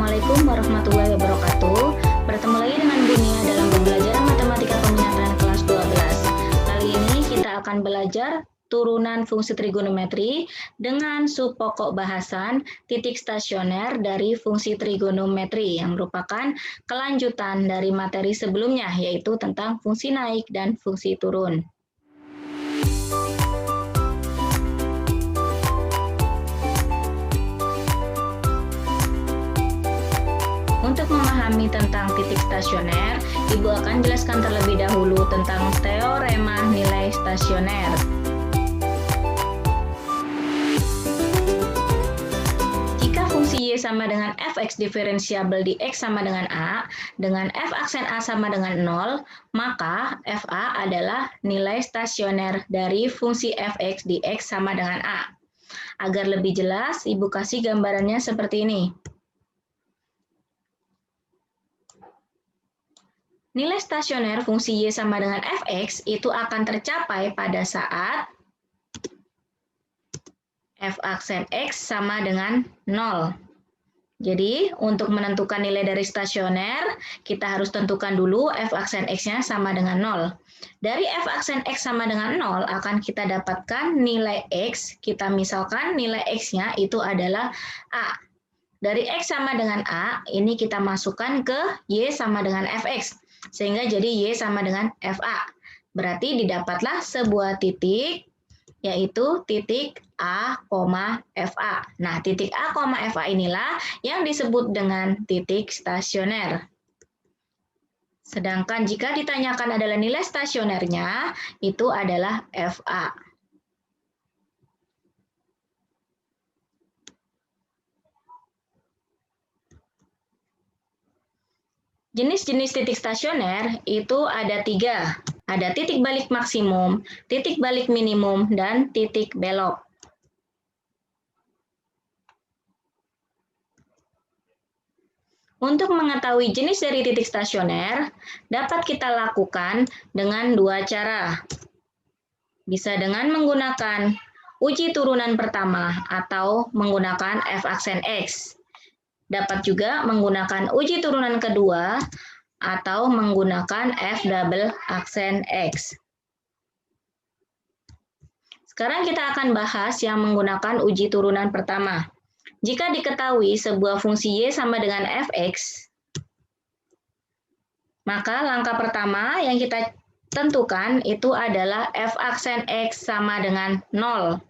Assalamualaikum warahmatullahi wabarakatuh. Bertemu lagi dengan Dunia dalam pembelajaran matematika peminatan kelas 12. Kali ini kita akan belajar turunan fungsi trigonometri dengan subpokok bahasan titik stasioner dari fungsi trigonometri yang merupakan kelanjutan dari materi sebelumnya, yaitu tentang fungsi naik dan fungsi turun. Untuk memahami tentang titik stasioner, Ibu akan jelaskan terlebih dahulu tentang teorema nilai stasioner. Jika fungsi Y sama dengan fx diferensiabel di X sama dengan A, dengan f aksen A sama dengan 0, maka FA adalah nilai stasioner dari fungsi fx di X sama dengan A. Agar lebih jelas, Ibu kasih gambarannya seperti ini. Nilai stasioner fungsi Y sama dengan fx itu akan tercapai pada saat f aksen X sama dengan 0. Jadi, untuk menentukan nilai dari stasioner, kita harus tentukan dulu f aksen X-nya sama dengan 0. Dari f aksen X sama dengan 0 akan kita dapatkan nilai X, kita misalkan nilai X-nya itu adalah A. Dari X sama dengan A, ini kita masukkan ke Y sama dengan fx. Sehingga jadi Y sama dengan FA. Berarti didapatlah sebuah titik, yaitu titik A, FA. Nah, titik A, FA inilah yang disebut dengan titik stasioner. Sedangkan jika ditanyakan adalah nilai stasionernya, itu adalah FA. Jenis-jenis titik stasioner itu ada 3. Ada titik balik maksimum, titik balik minimum, dan titik belok. Untuk mengetahui jenis dari titik stasioner, dapat kita lakukan dengan 2 cara. Bisa dengan menggunakan uji turunan pertama atau menggunakan f aksen X. Dapat juga menggunakan uji turunan kedua atau menggunakan f double aksen X. Sekarang kita akan bahas yang menggunakan uji turunan pertama. Jika diketahui sebuah fungsi Y sama dengan fx, maka langkah pertama yang kita tentukan itu adalah f aksen X sama dengan 0.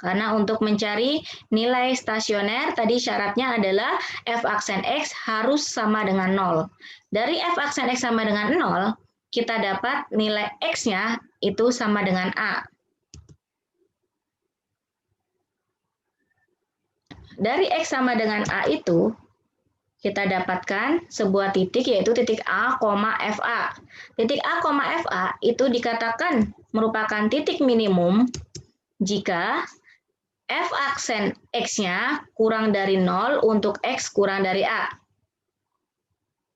Karena untuk mencari nilai stasioner, tadi syaratnya adalah f aksen X harus sama dengan 0. Dari f aksen X sama dengan 0, kita dapat nilai X-nya itu sama dengan A. Dari X sama dengan A itu, kita dapatkan sebuah titik, yaitu titik A, FA. Titik A, FA itu dikatakan merupakan titik minimum jika f aksen X-nya kurang dari 0 untuk X kurang dari A.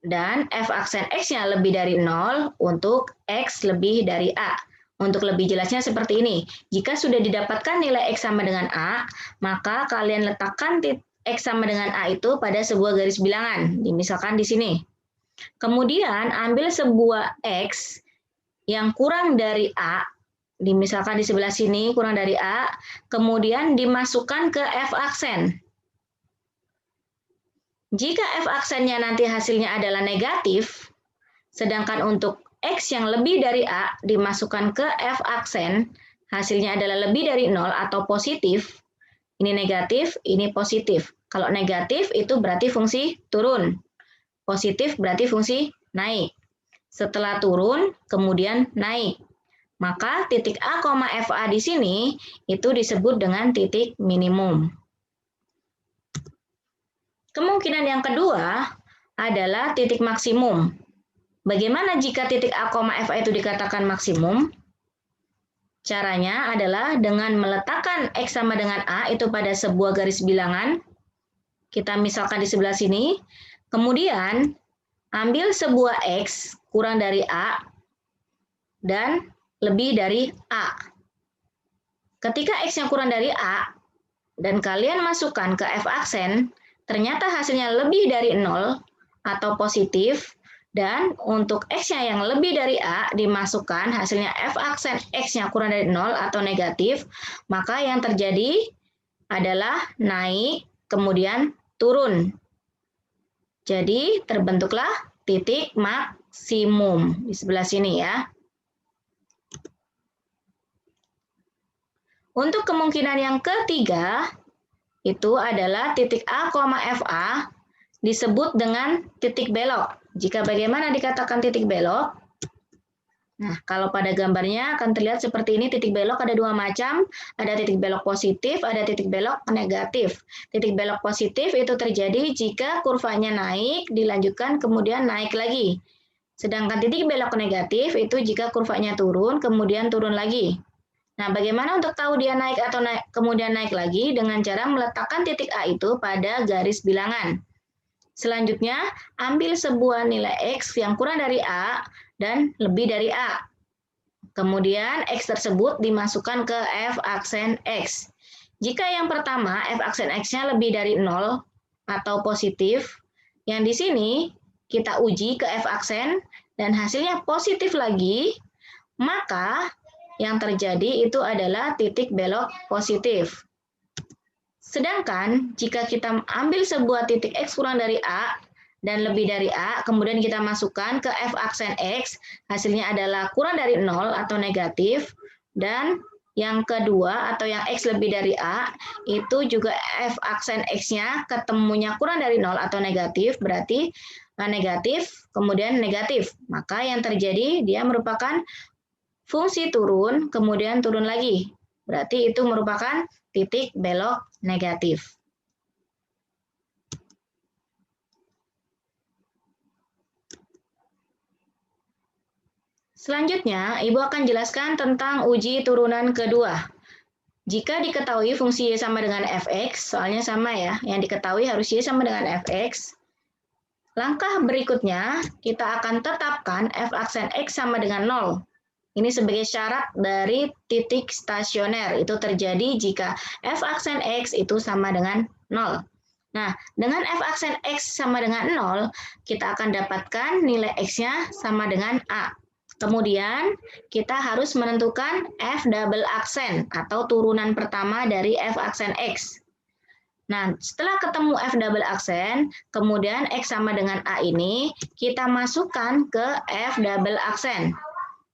Dan f aksen X-nya lebih dari 0 untuk X lebih dari A. Untuk lebih jelasnya seperti ini. Jika sudah didapatkan nilai X sama dengan A, maka kalian letakkan X sama dengan A itu pada sebuah garis bilangan. Misalkan di sini. Kemudian ambil sebuah X yang kurang dari A, misalkan di sebelah sini kurang dari A, kemudian dimasukkan ke f aksen. Jika f aksennya nanti hasilnya adalah negatif, sedangkan untuk X yang lebih dari A dimasukkan ke f aksen, hasilnya adalah lebih dari 0 atau positif, ini negatif, ini positif. Kalau negatif itu berarti fungsi turun, positif berarti fungsi naik. Setelah turun, kemudian naik. Maka titik A, FA di sini itu disebut dengan titik minimum. Kemungkinan yang kedua adalah titik maksimum. Bagaimana jika titik A, FA itu dikatakan maksimum? Caranya adalah dengan meletakkan X sama dengan A itu pada sebuah garis bilangan. Kita misalkan di sebelah sini. Kemudian ambil sebuah X kurang dari A dan lebih dari A. Ketika X yang kurang dari A, dan kalian masukkan ke f aksen, ternyata hasilnya lebih dari 0 atau positif, dan untuk X-nya yang lebih dari A dimasukkan hasilnya F aksen X-nya kurang dari 0 atau negatif, maka yang terjadi adalah naik, kemudian turun. Jadi terbentuklah titik maksimum di sebelah sini ya. Untuk kemungkinan yang ketiga, itu adalah titik A, FA disebut dengan titik belok. Jika bagaimana dikatakan titik belok? Nah, kalau pada gambarnya akan terlihat seperti ini, titik belok ada dua macam, ada titik belok positif, ada titik belok negatif. Titik belok positif itu terjadi jika kurvanya naik, dilanjutkan kemudian naik lagi. Sedangkan titik belok negatif itu jika kurvanya turun, kemudian turun lagi. Nah, bagaimana untuk tahu dia naik atau kemudian naik lagi? Dengan cara meletakkan titik A itu pada garis bilangan. Selanjutnya, ambil sebuah nilai X yang kurang dari A dan lebih dari A. Kemudian, X tersebut dimasukkan ke F aksen X. Jika yang pertama, F aksen X-nya lebih dari 0 atau positif, yang di sini kita uji ke F aksen dan hasilnya positif lagi, maka yang terjadi itu adalah titik belok positif. Sedangkan jika kita ambil sebuah titik X kurang dari A dan lebih dari A, kemudian kita masukkan ke F aksen X, hasilnya adalah kurang dari 0 atau negatif, dan yang kedua atau yang X lebih dari A, itu juga F aksen X-nya ketemunya kurang dari 0 atau negatif, berarti negatif, kemudian negatif. Maka yang terjadi dia merupakan fungsi turun, kemudian turun lagi. Berarti itu merupakan titik belok negatif. Selanjutnya, Ibu akan jelaskan tentang uji turunan kedua. Jika diketahui fungsi Y sama dengan Fx, soalnya sama ya, yang diketahui harus Y sama dengan Fx. Langkah berikutnya, kita akan tetapkan F aksen X sama dengan 0. Ini sebagai syarat dari titik stasioner. Itu terjadi jika F aksen X itu sama dengan 0. Nah, dengan F aksen X sama dengan 0, kita akan dapatkan nilai X-nya sama dengan A. Kemudian, kita harus menentukan F double aksen atau turunan pertama dari F aksen X. Nah, setelah ketemu F double aksen, kemudian X sama dengan A ini, kita masukkan ke F double aksen.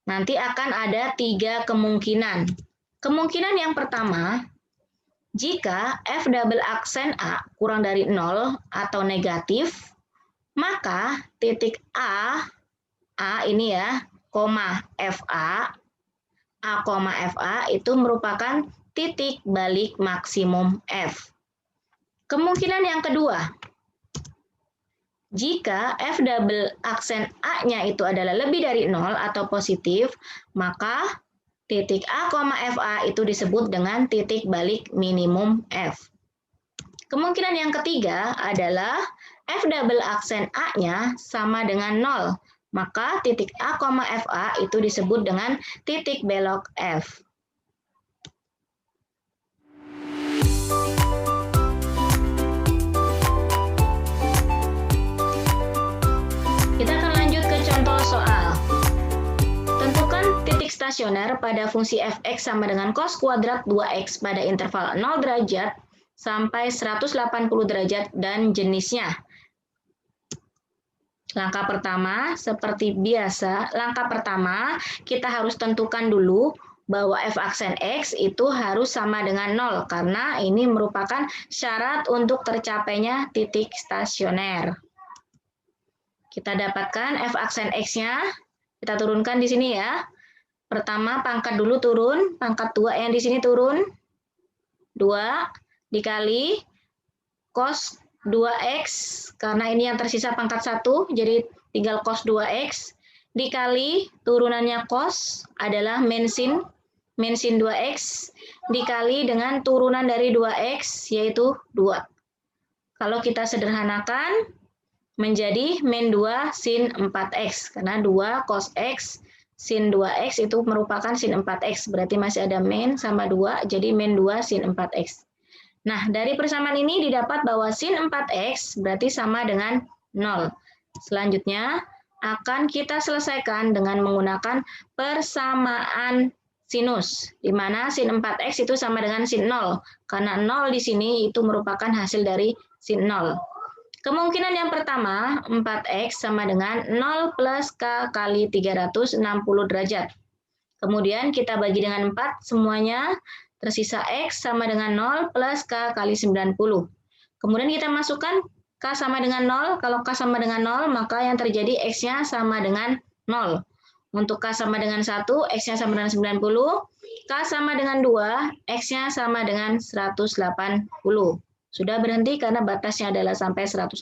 Nanti akan ada 3 kemungkinan. Kemungkinan yang pertama, jika F double aksen A kurang dari 0 atau negatif, maka titik A ini ya, FA itu merupakan titik balik maksimum F. Kemungkinan yang kedua, jika F double aksen A-nya itu adalah lebih dari 0 atau positif, maka titik A, FA itu disebut dengan titik balik minimum F. Kemungkinan yang ketiga adalah F double aksen A-nya sama dengan 0, maka titik A, FA itu disebut dengan titik belok F. Soal. Tentukan titik stasioner pada fungsi fx sama dengan cos kuadrat 2x pada interval 0 derajat sampai 180 derajat dan jenisnya. Langkah pertama, seperti biasa, langkah pertama kita harus tentukan dulu bahwa f aksen x itu harus sama dengan 0 karena ini merupakan syarat untuk tercapainya titik stasioner. Kita dapatkan F aksen X-nya, kita turunkan di sini ya. Pertama, pangkat dulu turun, pangkat 2 yang di sini turun. 2 dikali cos 2X, karena ini yang tersisa pangkat 1, jadi tinggal cos 2X, dikali turunannya cos adalah min sin 2X, dikali dengan turunan dari 2X, yaitu 2. Kalau kita sederhanakan, menjadi min 2 sin 4x, karena 2 cos x sin 2x itu merupakan sin 4x, berarti masih ada min sama 2, jadi min 2 sin 4x. Nah, dari persamaan ini didapat bahwa sin 4X berarti sama dengan 0. Selanjutnya, akan kita selesaikan dengan menggunakan persamaan sinus, di mana sin 4X itu sama dengan sin 0, karena 0 di sini itu merupakan hasil dari sin 0. Kemungkinan yang pertama, 4X sama dengan 0 plus K kali 360 derajat. Kemudian kita bagi dengan 4 semuanya, tersisa X sama dengan 0 plus K kali 90. Kemudian kita masukkan K sama dengan 0. Kalau K sama dengan 0, maka yang terjadi X-nya sama dengan 0. Untuk K sama dengan 1, X-nya sama dengan 90. K sama dengan 2, X-nya sama dengan 180. Sudah berhenti karena batasnya adalah sampai 180.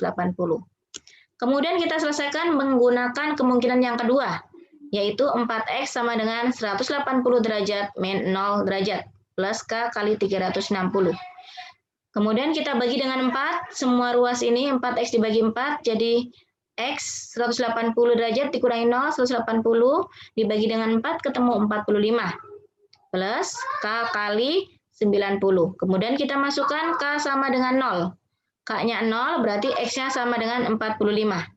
Kemudian kita selesaikan menggunakan kemungkinan yang kedua, yaitu 4X sama dengan 180 derajat min 0 derajat. Plus K kali 360. Kemudian kita bagi dengan 4, semua ruas ini 4X dibagi 4, jadi X 180 derajat dikurangi 0, 180, dibagi dengan 4, ketemu 45. Plus K kali 90. Kemudian kita masukkan K sama dengan 0. K-nya 0, berarti X-nya sama dengan 45.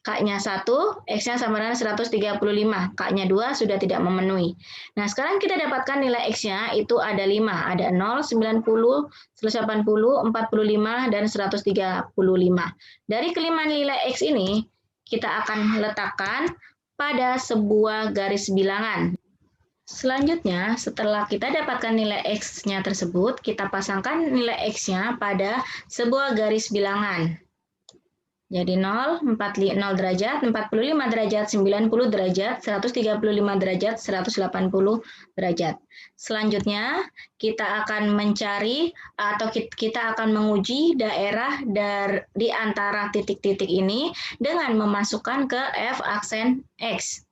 K-nya 1, X-nya sama dengan 135. K-nya 2 sudah tidak memenuhi. Nah, sekarang kita dapatkan nilai X-nya itu ada 5. Ada 0, 90, 180, 45, dan 135. Dari kelima nilai X ini, kita akan letakkan pada sebuah garis bilangan. Selanjutnya, setelah kita dapatkan nilai X-nya tersebut, kita pasangkan nilai X-nya pada sebuah garis bilangan. Jadi 0, 0 derajat, 45 derajat, 90 derajat, 135 derajat, 180 derajat. Selanjutnya, kita akan mencari atau kita akan menguji daerah di antara titik-titik ini dengan memasukkan ke F aksen X.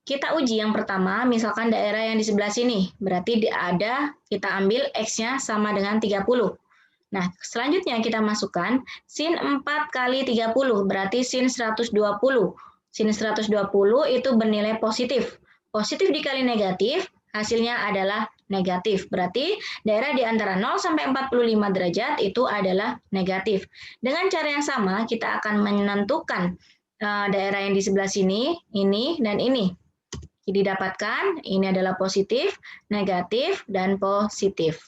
Kita uji yang pertama, misalkan daerah yang di sebelah sini. Berarti kita ambil X-nya sama dengan 30. Nah, selanjutnya kita masukkan sin 4 kali 30, berarti sin 120. Sin 120 itu bernilai positif. Positif dikali negatif, hasilnya adalah negatif. Berarti daerah di antara 0 sampai 45 derajat itu adalah negatif. Dengan cara yang sama, kita akan menentukan daerah yang di sebelah sini, ini, dan ini. Didapatkan, ini adalah positif, negatif, dan positif.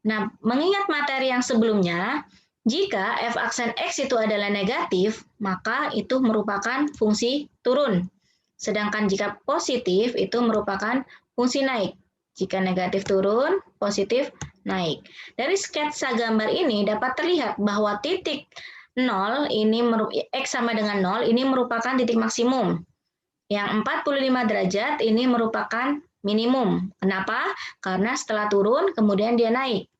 Nah, mengingat materi yang sebelumnya, jika f aksen X itu adalah negatif, maka itu merupakan fungsi turun. Sedangkan jika positif, itu merupakan fungsi naik. Jika negatif turun, positif naik. Dari sketsa gambar ini dapat terlihat bahwa titik 0, X sama dengan 0, ini merupakan titik maksimum. Yang 45 derajat ini merupakan minimum. Kenapa? Karena setelah turun, kemudian dia naik.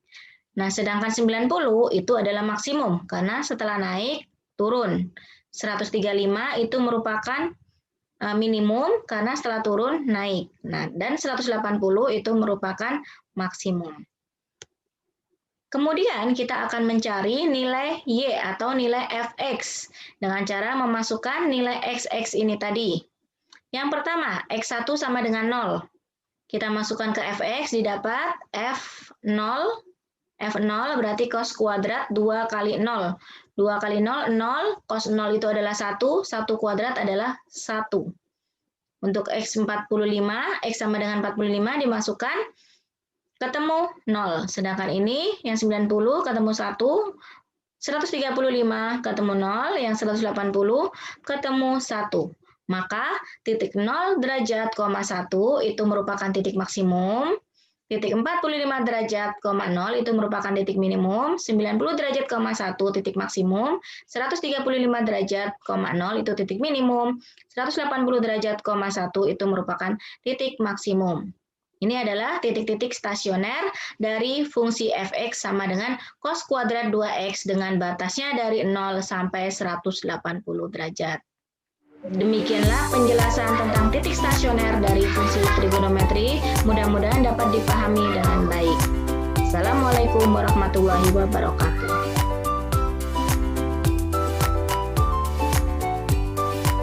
Nah, sedangkan 90 itu adalah maksimum, karena setelah naik, turun. 135 itu merupakan minimum, karena setelah turun, naik. Nah, dan 180 itu merupakan maksimum. Kemudian kita akan mencari nilai Y atau nilai Fx dengan cara memasukkan nilai XX ini tadi. Yang pertama, X1 sama dengan 0. Kita masukkan ke Fx, didapat F0. F0 berarti cos kuadrat 2 kali 0. 2 kali 0, 0. Cos 0 itu adalah 1. 1 kuadrat adalah 1. Untuk X45, X sama dengan 45 dimasukkan, ketemu 0. Sedangkan ini yang 90 ketemu 1. 135 ketemu 0. Yang 180 ketemu 1. Maka titik 0 derajat, 1 itu merupakan titik maksimum. Titik 45 derajat, 0 itu merupakan titik minimum. 90 derajat, 1 titik maksimum. 135 derajat, 0 itu titik minimum. 180 derajat, 1 itu merupakan titik maksimum. Ini adalah titik-titik stasioner dari fungsi fx sama dengan cos kuadrat 2x dengan batasnya dari 0 sampai 180 derajat. Demikianlah penjelasan tentang titik stasioner dari fungsi trigonometri. Mudah-mudahan dapat dipahami dengan baik. Assalamualaikum warahmatullahi wabarakatuh.